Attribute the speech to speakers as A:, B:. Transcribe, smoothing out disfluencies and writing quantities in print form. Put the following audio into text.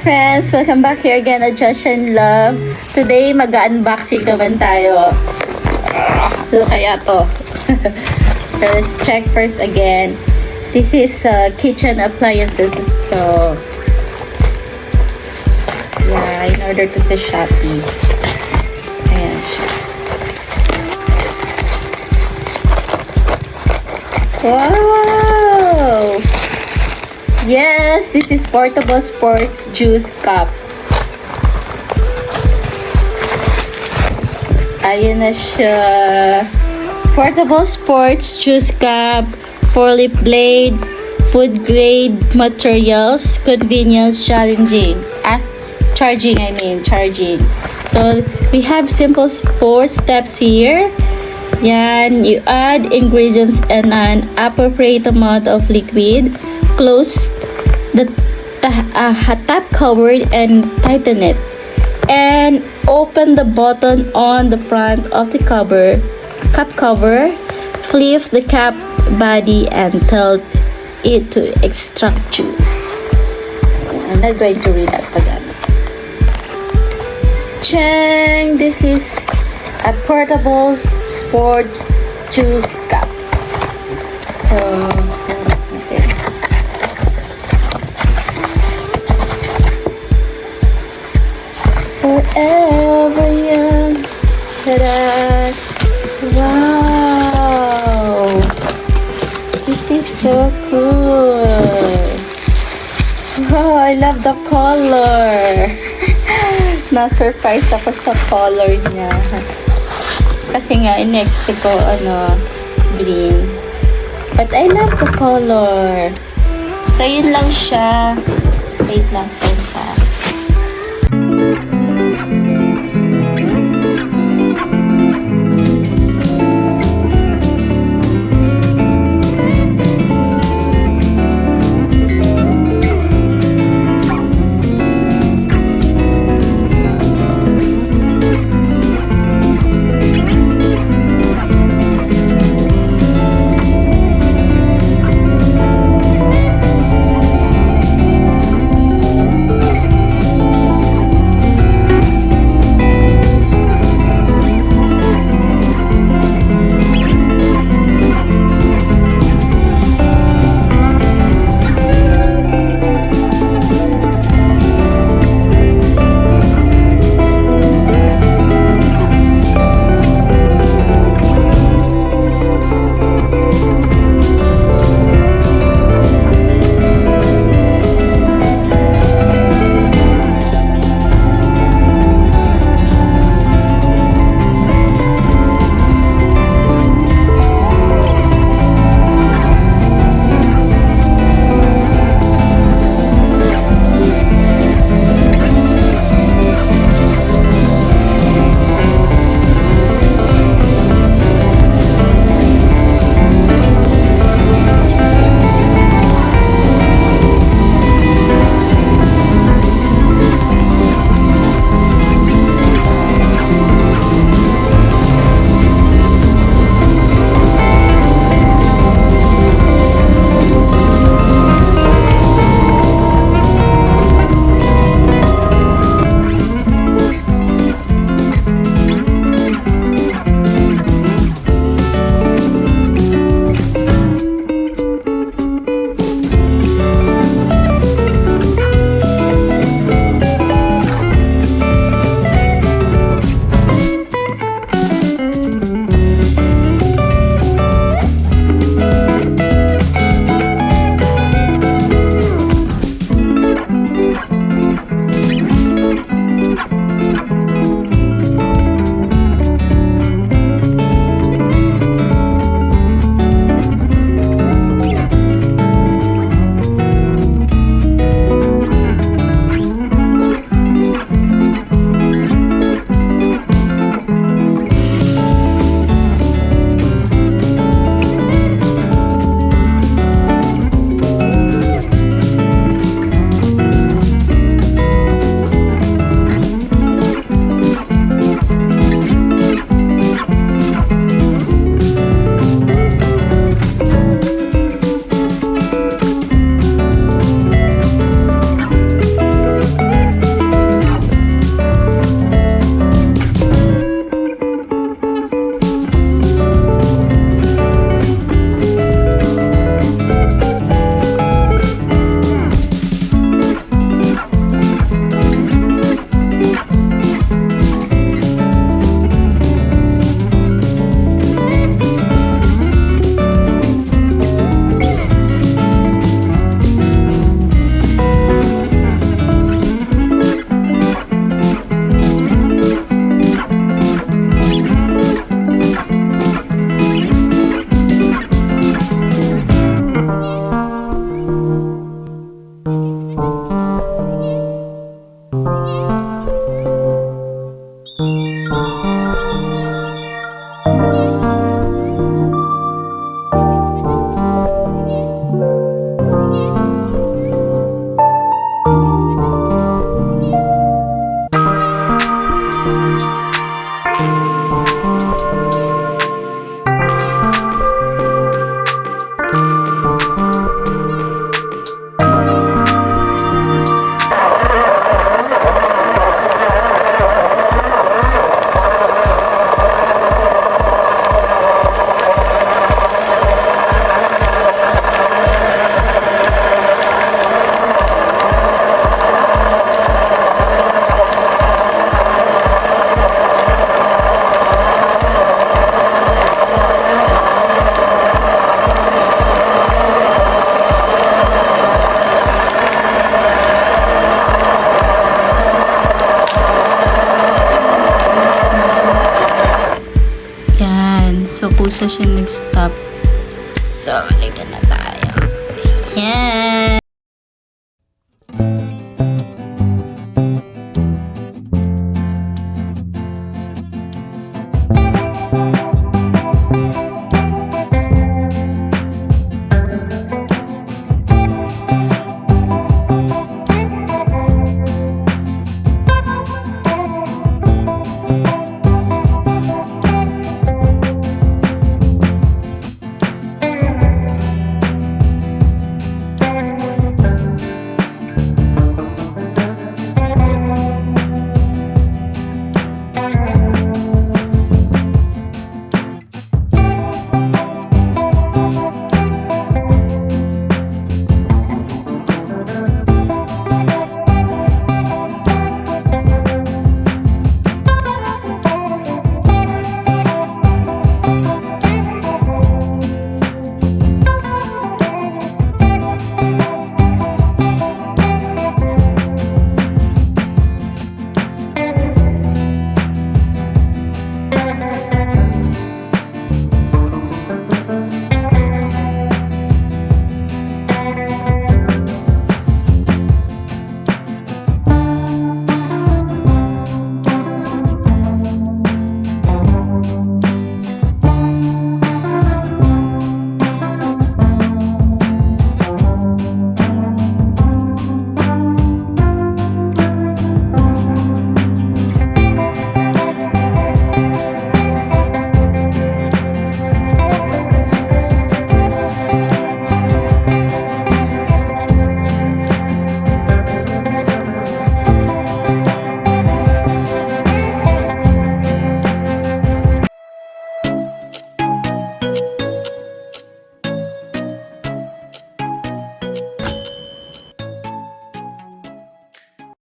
A: friends! Welcome back here again at Jashine Love. Today, mag-unboxing naman tayo. Ano kaya to? So, let's check first again. This is kitchen appliances. So, yeah, in order to sa Shopee. Ayan siya. Wow! Yes, this is portable sports juice cup. Ayan na siya. Portable sports juice cup, 4-lip blade, food grade materials, convenience, charging. Charging. So, we have simple 4 steps here. Yan, you add ingredients and an appropriate amount of liquid. Close the top cover and tighten it, and open the button on the front of the cup cover. Flip the cap body and tilt it to extract juice. I'm not going to read that again. Chang, this is a portable sport juice cup. So forever young. Ta-da! Wow! This is so cool. Oh, I love the color. Na-surprise ako sa color niya. Kasi nga, in-expect ko, green. But I love the color. So, yun lang siya. Wait lang, friends, ha. Yan. So, kusa siya nag-stop. So, ulitin na tayo. Yan.